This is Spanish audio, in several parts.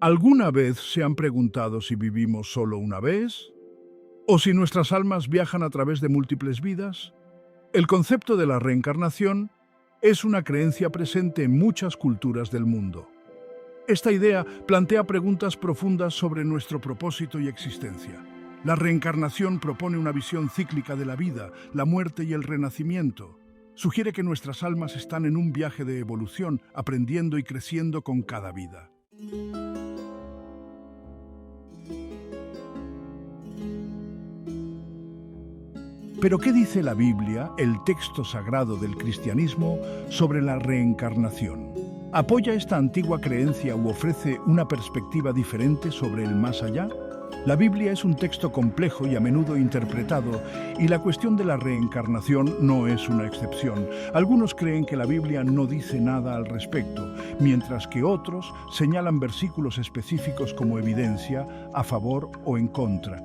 ¿Alguna vez se han preguntado si vivimos solo una vez? ¿O si nuestras almas viajan a través de múltiples vidas? El concepto de la reencarnación es una creencia presente en muchas culturas del mundo. Esta idea plantea preguntas profundas sobre nuestro propósito y existencia. La reencarnación propone una visión cíclica de la vida, la muerte y el renacimiento. Sugiere que nuestras almas están en un viaje de evolución, aprendiendo y creciendo con cada vida. Pero ¿qué dice la Biblia, el texto sagrado del cristianismo, sobre la reencarnación? ¿Apoya esta antigua creencia u ofrece una perspectiva diferente sobre el más allá? La Biblia es un texto complejo y a menudo interpretado, y la cuestión de la reencarnación no es una excepción. Algunos creen que la Biblia no dice nada al respecto, mientras que otros señalan versículos específicos como evidencia, a favor o en contra.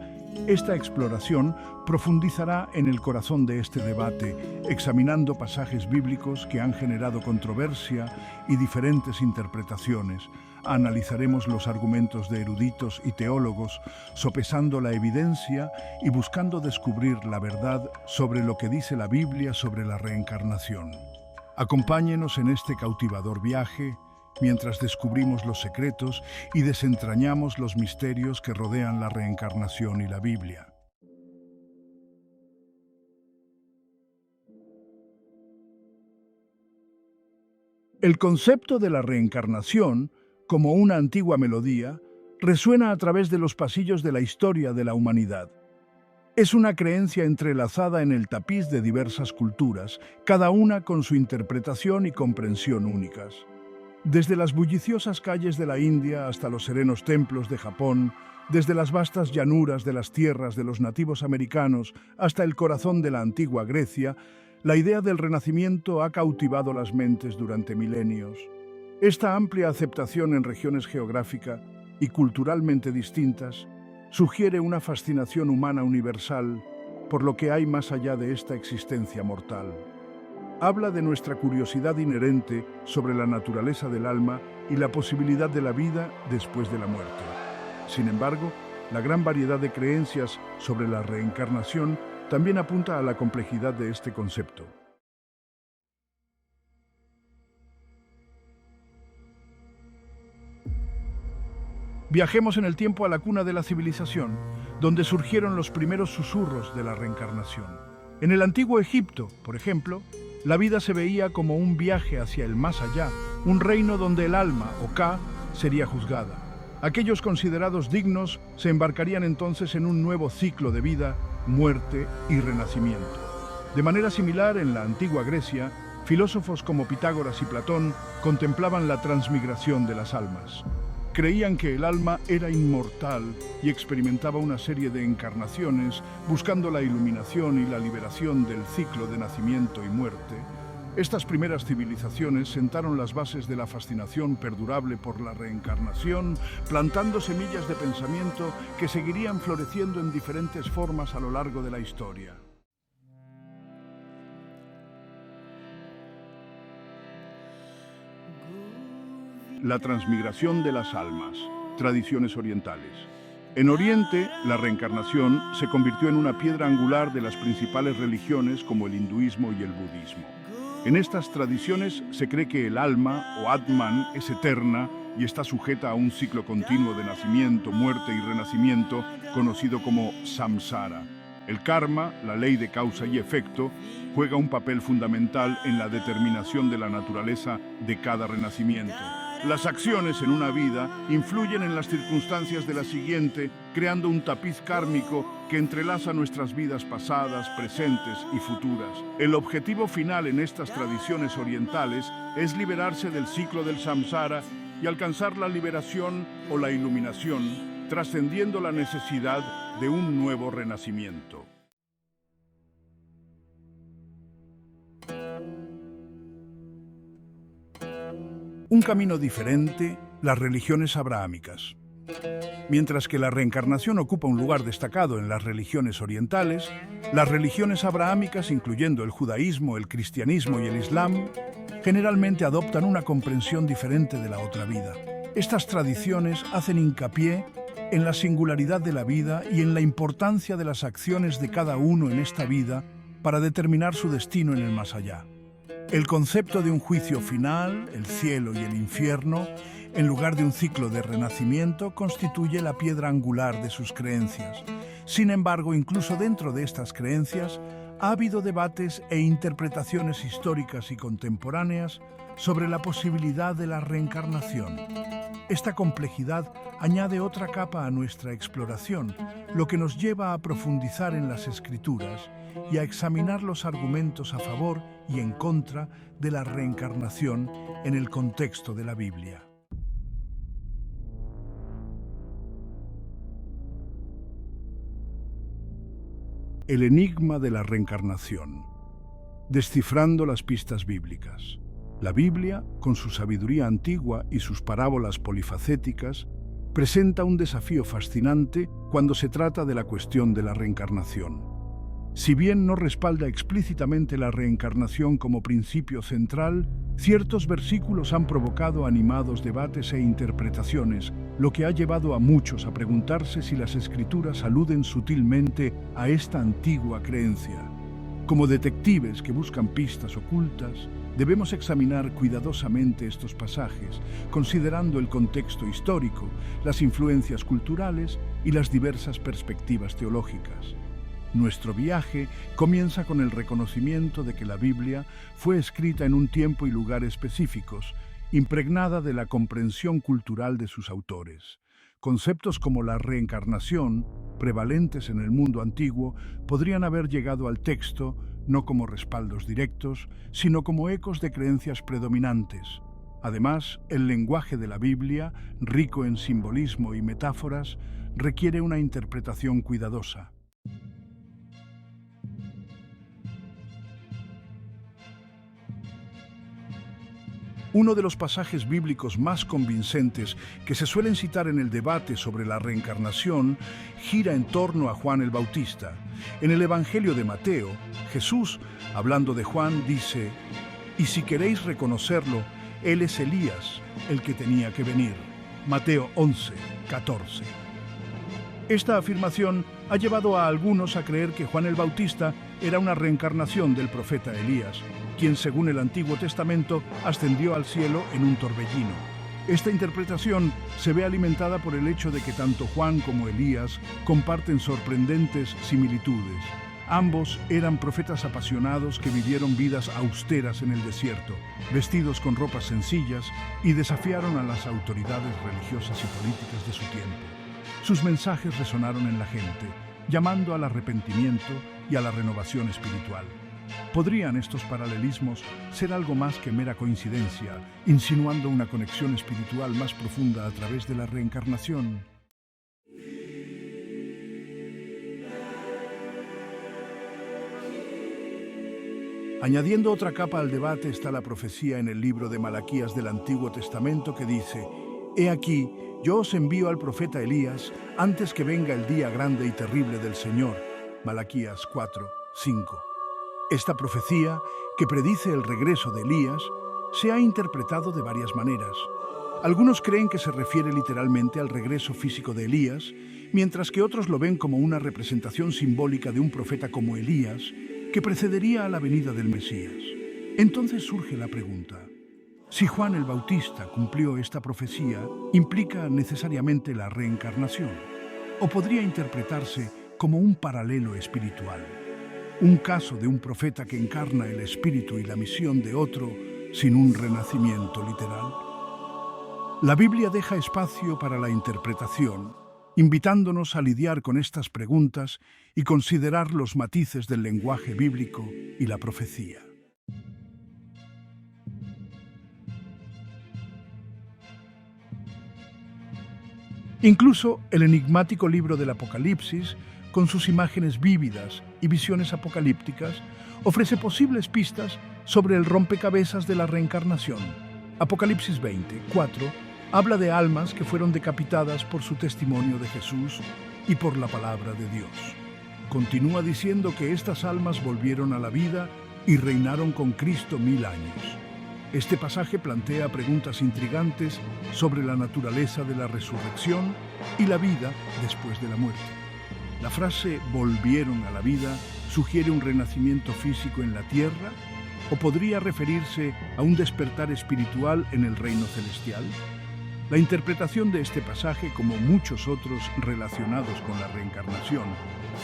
Esta exploración profundizará en el corazón de este debate, examinando pasajes bíblicos que han generado controversia y diferentes interpretaciones. Analizaremos los argumentos de eruditos y teólogos, sopesando la evidencia y buscando descubrir la verdad sobre lo que dice la Biblia sobre la reencarnación. Acompáñenos en este cautivador viaje, mientras descubrimos los secretos y desentrañamos los misterios que rodean la reencarnación y la Biblia. El concepto de la reencarnación, como una antigua melodía, resuena a través de los pasillos de la historia de la humanidad. Es una creencia entrelazada en el tapiz de diversas culturas, cada una con su interpretación y comprensión únicas. Desde las bulliciosas calles de la India hasta los serenos templos de Japón, desde las vastas llanuras de las tierras de los nativos americanos hasta el corazón de la antigua Grecia, la idea del renacimiento ha cautivado las mentes durante milenios. Esta amplia aceptación en regiones geográficas y culturalmente distintas sugiere una fascinación humana universal por lo que hay más allá de esta existencia mortal. Habla de nuestra curiosidad inherente sobre la naturaleza del alma y la posibilidad de la vida después de la muerte. Sin embargo, la gran variedad de creencias sobre la reencarnación también apunta a la complejidad de este concepto. Viajemos en el tiempo a la cuna de la civilización, donde surgieron los primeros susurros de la reencarnación. En el antiguo Egipto, por ejemplo, la vida se veía como un viaje hacia el más allá, un reino donde el alma, o Ka, sería juzgada. Aquellos considerados dignos se embarcarían entonces en un nuevo ciclo de vida, muerte y renacimiento. De manera similar, en la antigua Grecia, filósofos como Pitágoras y Platón contemplaban la transmigración de las almas. Creían que el alma era inmortal y experimentaba una serie de encarnaciones buscando la iluminación y la liberación del ciclo de nacimiento y muerte. Estas primeras civilizaciones sentaron las bases de la fascinación perdurable por la reencarnación, plantando semillas de pensamiento que seguirían floreciendo en diferentes formas a lo largo de la historia. La transmigración de las almas, tradiciones orientales. En Oriente, la reencarnación se convirtió en una piedra angular de las principales religiones como el hinduismo y el budismo. En estas tradiciones se cree que el alma, o Atman, es eterna y está sujeta a un ciclo continuo de nacimiento, muerte y renacimiento, conocido como samsara. El karma, la ley de causa y efecto, juega un papel fundamental en la determinación de la naturaleza de cada renacimiento. Las acciones en una vida influyen en las circunstancias de la siguiente, creando un tapiz kármico que entrelaza nuestras vidas pasadas, presentes y futuras. El objetivo final en estas tradiciones orientales es liberarse del ciclo del samsara y alcanzar la liberación o la iluminación, trascendiendo la necesidad de un nuevo renacimiento. Un camino diferente, las religiones abrahámicas. Mientras que la reencarnación ocupa un lugar destacado en las religiones orientales, las religiones abrahámicas, incluyendo el judaísmo, el cristianismo y el islam, generalmente adoptan una comprensión diferente de la otra vida. Estas tradiciones hacen hincapié en la singularidad de la vida y en la importancia de las acciones de cada uno en esta vida para determinar su destino en el más allá. El concepto de un juicio final, el cielo y el infierno, en lugar de un ciclo de renacimiento, constituye la piedra angular de sus creencias. Sin embargo, incluso dentro de estas creencias, ha habido debates e interpretaciones históricas y contemporáneas sobre la posibilidad de la reencarnación. Esta complejidad añade otra capa a nuestra exploración, lo que nos lleva a profundizar en las Escrituras y a examinar los argumentos a favor y en contra de la reencarnación en el contexto de la Biblia. El enigma de la reencarnación. Descifrando las pistas bíblicas. La Biblia, con su sabiduría antigua y sus parábolas polifacéticas, presenta un desafío fascinante cuando se trata de la cuestión de la reencarnación. Si bien no respalda explícitamente la reencarnación como principio central, ciertos versículos han provocado animados debates e interpretaciones, lo que ha llevado a muchos a preguntarse si las Escrituras aluden sutilmente a esta antigua creencia. Como detectives que buscan pistas ocultas, debemos examinar cuidadosamente estos pasajes, considerando el contexto histórico, las influencias culturales y las diversas perspectivas teológicas. Nuestro viaje comienza con el reconocimiento de que la Biblia fue escrita en un tiempo y lugar específicos, impregnada de la comprensión cultural de sus autores. Conceptos como la reencarnación, prevalentes en el mundo antiguo, podrían haber llegado al texto no como respaldos directos, sino como ecos de creencias predominantes. Además, el lenguaje de la Biblia, rico en simbolismo y metáforas, requiere una interpretación cuidadosa. Uno de los pasajes bíblicos más convincentes que se suelen citar en el debate sobre la reencarnación gira en torno a Juan el Bautista. En el Evangelio de Mateo, Jesús, hablando de Juan, dice: «Y si queréis reconocerlo, él es Elías, el que tenía que venir». Mateo 11:14. Esta afirmación ha llevado a algunos a creer que Juan el Bautista era una reencarnación del profeta Elías, quien, según el Antiguo Testamento, ascendió al cielo en un torbellino. Esta interpretación se ve alimentada por el hecho de que tanto Juan como Elías comparten sorprendentes similitudes. Ambos eran profetas apasionados que vivieron vidas austeras en el desierto, vestidos con ropas sencillas, y desafiaron a las autoridades religiosas y políticas de su tiempo. Sus mensajes resonaron en la gente, llamando al arrepentimiento y a la renovación espiritual. ¿Podrían estos paralelismos ser algo más que mera coincidencia, insinuando una conexión espiritual más profunda a través de la reencarnación? Añadiendo otra capa al debate está la profecía en el libro de Malaquías del Antiguo Testamento que dice: «He aquí, yo os envío al profeta Elías antes que venga el día grande y terrible del Señor». Malaquías 4:5. Esta profecía, que predice el regreso de Elías, se ha interpretado de varias maneras. Algunos creen que se refiere literalmente al regreso físico de Elías, mientras que otros lo ven como una representación simbólica de un profeta como Elías, que precedería a la venida del Mesías. Entonces surge la pregunta: si Juan el Bautista cumplió esta profecía, ¿implica necesariamente la reencarnación? ¿O podría interpretarse como un paralelo espiritual? Un caso de un profeta que encarna el espíritu y la misión de otro sin un renacimiento literal. La Biblia deja espacio para la interpretación, invitándonos a lidiar con estas preguntas y considerar los matices del lenguaje bíblico y la profecía. Incluso el enigmático libro del Apocalipsis, con sus imágenes vívidas y visiones apocalípticas, ofrece posibles pistas sobre el rompecabezas de la reencarnación. Apocalipsis 20:4 habla de almas que fueron decapitadas por su testimonio de Jesús y por la palabra de Dios. Continúa diciendo que estas almas volvieron a la vida y reinaron con Cristo 1000 años. Este pasaje plantea preguntas intrigantes sobre la naturaleza de la resurrección y la vida después de la muerte. La frase «volvieron a la vida» sugiere un renacimiento físico en la tierra o podría referirse a un despertar espiritual en el reino celestial. La interpretación de este pasaje, como muchos otros relacionados con la reencarnación,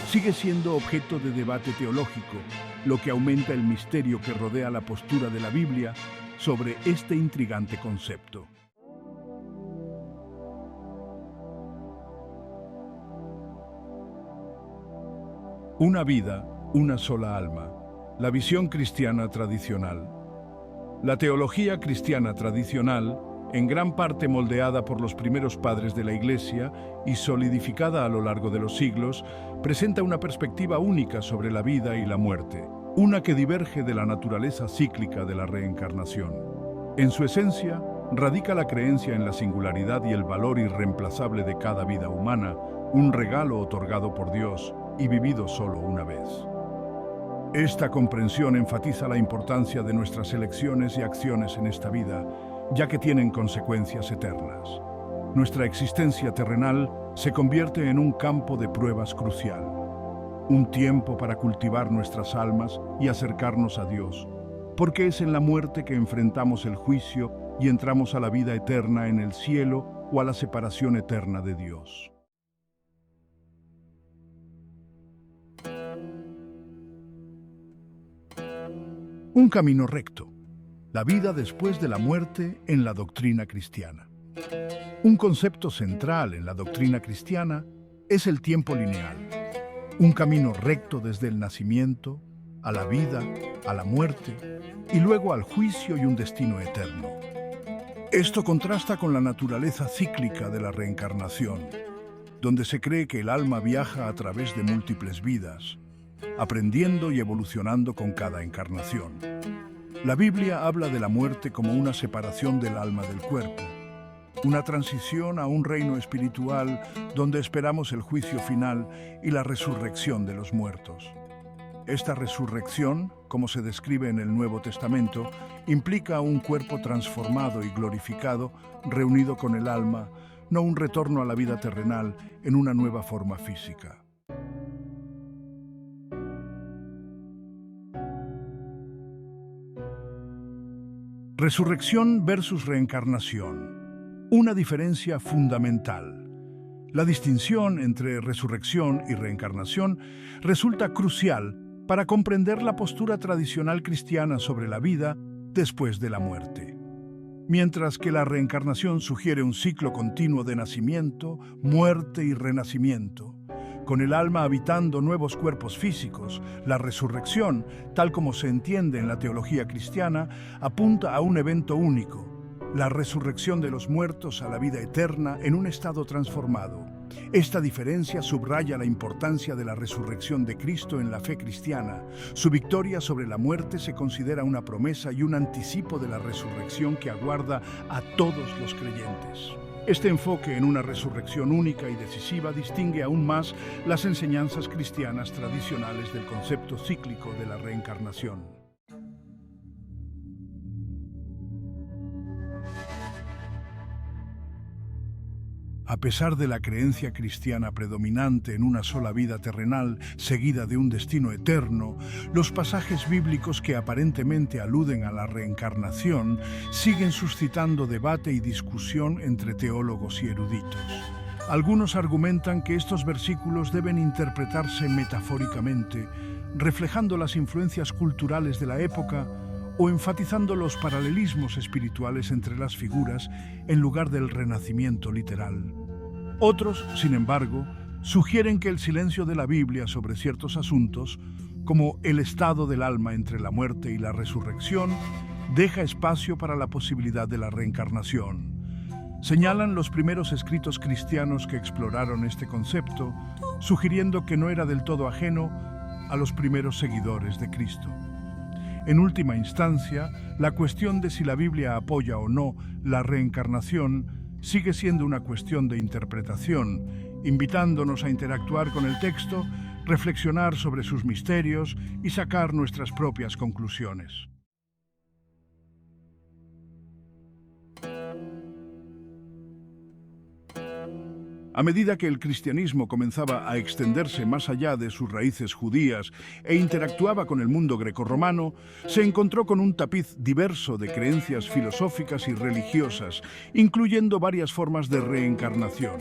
sigue siendo objeto de debate teológico, lo que aumenta el misterio que rodea la postura de la Biblia sobre este intrigante concepto. Una vida, una sola alma. La visión cristiana tradicional. La teología cristiana tradicional, en gran parte moldeada por los primeros padres de la Iglesia y solidificada a lo largo de los siglos, presenta una perspectiva única sobre la vida y la muerte, una que diverge de la naturaleza cíclica de la reencarnación. En su esencia, radica la creencia en la singularidad y el valor irreemplazable de cada vida humana, un regalo otorgado por Dios y vivido solo una vez. Esta comprensión enfatiza la importancia de nuestras elecciones y acciones en esta vida, ya que tienen consecuencias eternas. Nuestra existencia terrenal se convierte en un campo de pruebas crucial, un tiempo para cultivar nuestras almas y acercarnos a Dios, porque es en la muerte que enfrentamos el juicio y entramos a la vida eterna en el cielo o a la separación eterna de Dios. Un camino recto. La vida después de la muerte en la doctrina cristiana. Un concepto central en la doctrina cristiana es el tiempo lineal, un camino recto desde el nacimiento, a la vida, a la muerte y luego al juicio y un destino eterno. Esto contrasta con la naturaleza cíclica de la reencarnación, donde se cree que el alma viaja a través de múltiples vidas, aprendiendo y evolucionando con cada encarnación. La Biblia habla de la muerte como una separación del alma del cuerpo, una transición a un reino espiritual donde esperamos el juicio final y la resurrección de los muertos. Esta resurrección, como se describe en el Nuevo Testamento, implica un cuerpo transformado y glorificado, reunido con el alma, no un retorno a la vida terrenal en una nueva forma física. Resurrección versus reencarnación. Una diferencia fundamental. La distinción entre resurrección y reencarnación resulta crucial para comprender la postura tradicional cristiana sobre la vida después de la muerte. Mientras que la reencarnación sugiere un ciclo continuo de nacimiento, muerte y renacimiento, con el alma habitando nuevos cuerpos físicos, la resurrección, tal como se entiende en la teología cristiana, apunta a un evento único, la resurrección de los muertos a la vida eterna en un estado transformado. Esta diferencia subraya la importancia de la resurrección de Cristo en la fe cristiana. Su victoria sobre la muerte se considera una promesa y un anticipo de la resurrección que aguarda a todos los creyentes. Este enfoque en una resurrección única y decisiva distingue aún más las enseñanzas cristianas tradicionales del concepto cíclico de la reencarnación. A pesar de la creencia cristiana predominante en una sola vida terrenal seguida de un destino eterno, los pasajes bíblicos que aparentemente aluden a la reencarnación siguen suscitando debate y discusión entre teólogos y eruditos. Algunos argumentan que estos versículos deben interpretarse metafóricamente, reflejando las influencias culturales de la época o enfatizando los paralelismos espirituales entre las figuras en lugar del renacimiento literal. Otros, sin embargo, sugieren que el silencio de la Biblia sobre ciertos asuntos, como el estado del alma entre la muerte y la resurrección, deja espacio para la posibilidad de la reencarnación. Señalan los primeros escritos cristianos que exploraron este concepto, sugiriendo que no era del todo ajeno a los primeros seguidores de Cristo. En última instancia, la cuestión de si la Biblia apoya o no la reencarnación sigue siendo una cuestión de interpretación, invitándonos a interactuar con el texto, reflexionar sobre sus misterios y sacar nuestras propias conclusiones. A medida que el cristianismo comenzaba a extenderse más allá de sus raíces judías e interactuaba con el mundo grecorromano, se encontró con un tapiz diverso de creencias filosóficas y religiosas, incluyendo varias formas de reencarnación.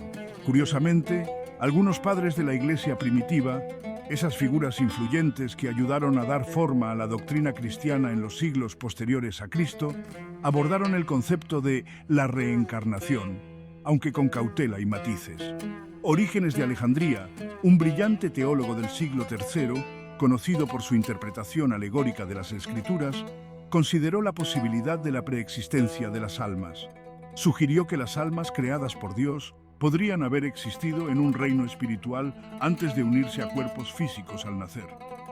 Curiosamente, algunos padres de la Iglesia primitiva, esas figuras influyentes que ayudaron a dar forma a la doctrina cristiana en los siglos posteriores a Cristo, abordaron el concepto de la reencarnación, aunque con cautela y matices. Orígenes de Alejandría, un brillante teólogo del siglo III, conocido por su interpretación alegórica de las Escrituras, consideró la posibilidad de la preexistencia de las almas. Sugirió que las almas creadas por Dios podrían haber existido en un reino espiritual antes de unirse a cuerpos físicos al nacer.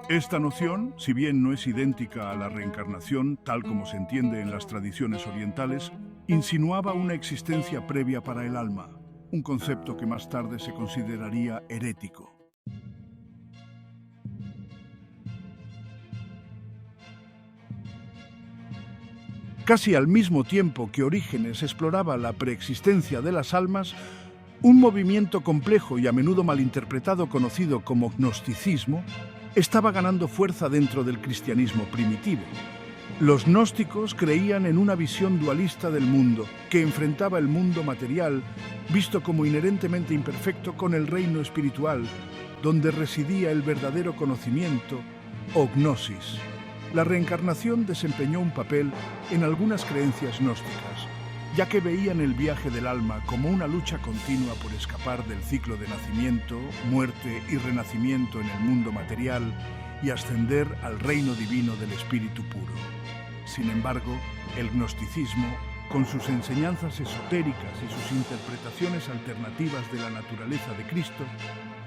Esta noción, si bien no es idéntica a la reencarnación, tal como se entiende en las tradiciones orientales, insinuaba una existencia previa para el alma, un concepto que más tarde se consideraría herético. Casi al mismo tiempo que Orígenes exploraba la preexistencia de las almas, un movimiento complejo y a menudo malinterpretado conocido como gnosticismo estaba ganando fuerza dentro del cristianismo primitivo. Los gnósticos creían en una visión dualista del mundo, que enfrentaba el mundo material, visto como inherentemente imperfecto, con el reino espiritual, donde residía el verdadero conocimiento, o gnosis. La reencarnación desempeñó un papel en algunas creencias gnósticas, ya que veían el viaje del alma como una lucha continua por escapar del ciclo de nacimiento, muerte y renacimiento en el mundo material y ascender al reino divino del espíritu puro. Sin embargo, el gnosticismo, con sus enseñanzas esotéricas y sus interpretaciones alternativas de la naturaleza de Cristo,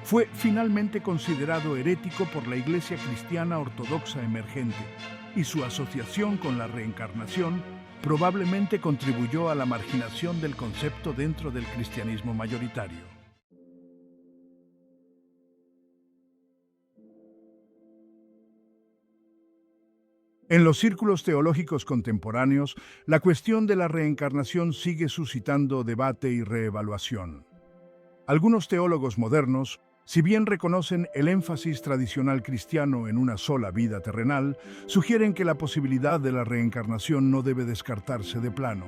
fue finalmente considerado herético por la Iglesia cristiana ortodoxa emergente, y su asociación con la reencarnación probablemente contribuyó a la marginación del concepto dentro del cristianismo mayoritario. En los círculos teológicos contemporáneos, la cuestión de la reencarnación sigue suscitando debate y reevaluación. Algunos teólogos modernos, si bien reconocen el énfasis tradicional cristiano en una sola vida terrenal, sugieren que la posibilidad de la reencarnación no debe descartarse de plano.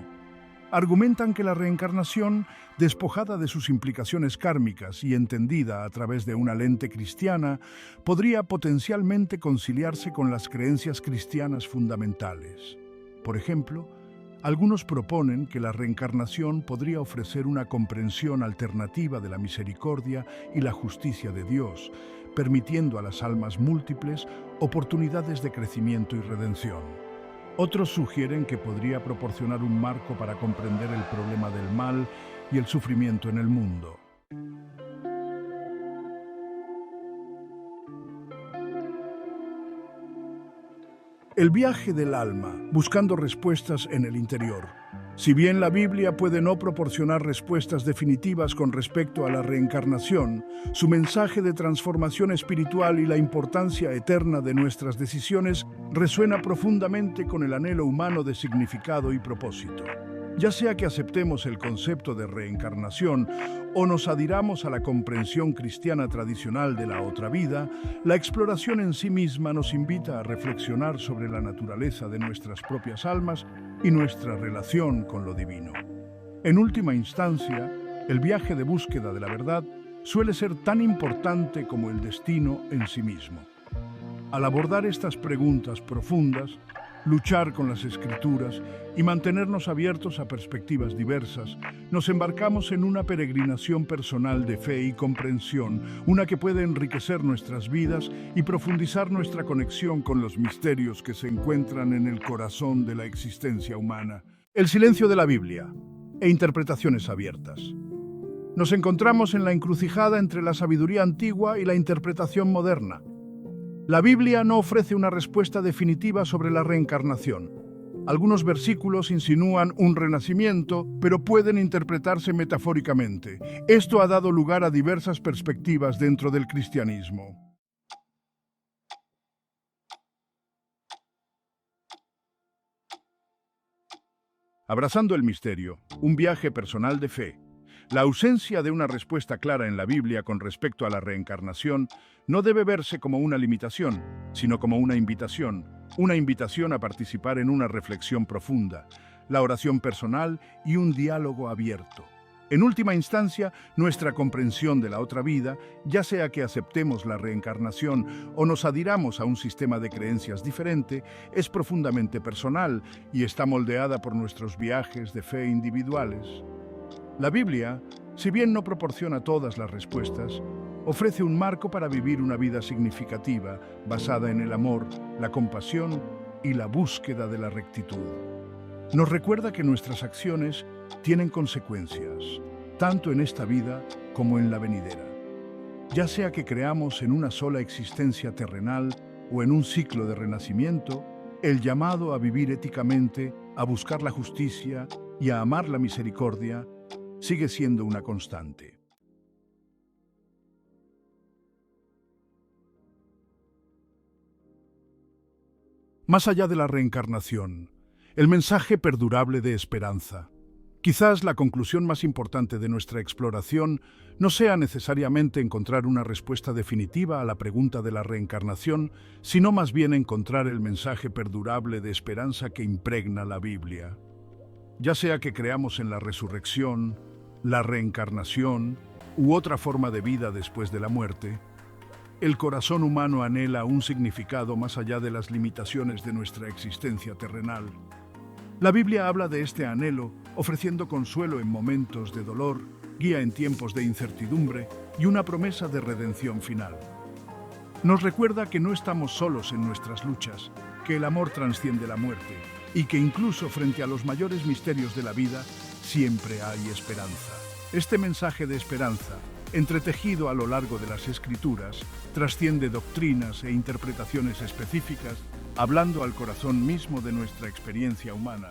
Argumentan que la reencarnación, despojada de sus implicaciones kármicas y entendida a través de una lente cristiana, podría potencialmente conciliarse con las creencias cristianas fundamentales. Por ejemplo, algunos proponen que la reencarnación podría ofrecer una comprensión alternativa de la misericordia y la justicia de Dios, permitiendo a las almas múltiples oportunidades de crecimiento y redención. Otros sugieren que podría proporcionar un marco para comprender el problema del mal y el sufrimiento en el mundo. El viaje del alma, buscando respuestas en el interior. Si bien la Biblia puede no proporcionar respuestas definitivas con respecto a la reencarnación, su mensaje de transformación espiritual y la importancia eterna de nuestras decisiones resuena profundamente con el anhelo humano de significado y propósito. Ya sea que aceptemos el concepto de reencarnación o nos adhiramos a la comprensión cristiana tradicional de la otra vida, la exploración en sí misma nos invita a reflexionar sobre la naturaleza de nuestras propias almas y nuestra relación con lo divino. En última instancia, el viaje de búsqueda de la verdad suele ser tan importante como el destino en sí mismo. Al abordar estas preguntas profundas, luchar con las Escrituras y mantenernos abiertos a perspectivas diversas, nos embarcamos en una peregrinación personal de fe y comprensión, una que puede enriquecer nuestras vidas y profundizar nuestra conexión con los misterios que se encuentran en el corazón de la existencia humana. El silencio de la Biblia e interpretaciones abiertas. Nos encontramos en la encrucijada entre la sabiduría antigua y la interpretación moderna. La Biblia no ofrece una respuesta definitiva sobre la reencarnación. Algunos versículos insinúan un renacimiento, pero pueden interpretarse metafóricamente. Esto ha dado lugar a diversas perspectivas dentro del cristianismo. Abrazando el misterio, un viaje personal de fe. La ausencia de una respuesta clara en la Biblia con respecto a la reencarnación no debe verse como una limitación, sino como una invitación a participar en una reflexión profunda, la oración personal y un diálogo abierto. En última instancia, nuestra comprensión de la otra vida, ya sea que aceptemos la reencarnación o nos adhiramos a un sistema de creencias diferente, es profundamente personal y está moldeada por nuestros viajes de fe individuales. La Biblia, si bien no proporciona todas las respuestas, ofrece un marco para vivir una vida significativa basada en el amor, la compasión y la búsqueda de la rectitud. Nos recuerda que nuestras acciones tienen consecuencias, tanto en esta vida como en la venidera. Ya sea que creamos en una sola existencia terrenal o en un ciclo de renacimiento, el llamado a vivir éticamente, a buscar la justicia y a amar la misericordia sigue siendo una constante. Más allá de la reencarnación, el mensaje perdurable de esperanza. Quizás la conclusión más importante de nuestra exploración no sea necesariamente encontrar una respuesta definitiva a la pregunta de la reencarnación, sino más bien encontrar el mensaje perdurable de esperanza que impregna la Biblia. Ya sea que creamos en la resurrección, la reencarnación u otra forma de vida después de la muerte, el corazón humano anhela un significado más allá de las limitaciones de nuestra existencia terrenal. La Biblia habla de este anhelo, ofreciendo consuelo en momentos de dolor, guía en tiempos de incertidumbre y una promesa de redención final. Nos recuerda que no estamos solos en nuestras luchas, que el amor trasciende la muerte y que incluso frente a los mayores misterios de la vida, siempre hay esperanza. Este mensaje de esperanza, entretejido a lo largo de las Escrituras, trasciende doctrinas e interpretaciones específicas, hablando al corazón mismo de nuestra experiencia humana.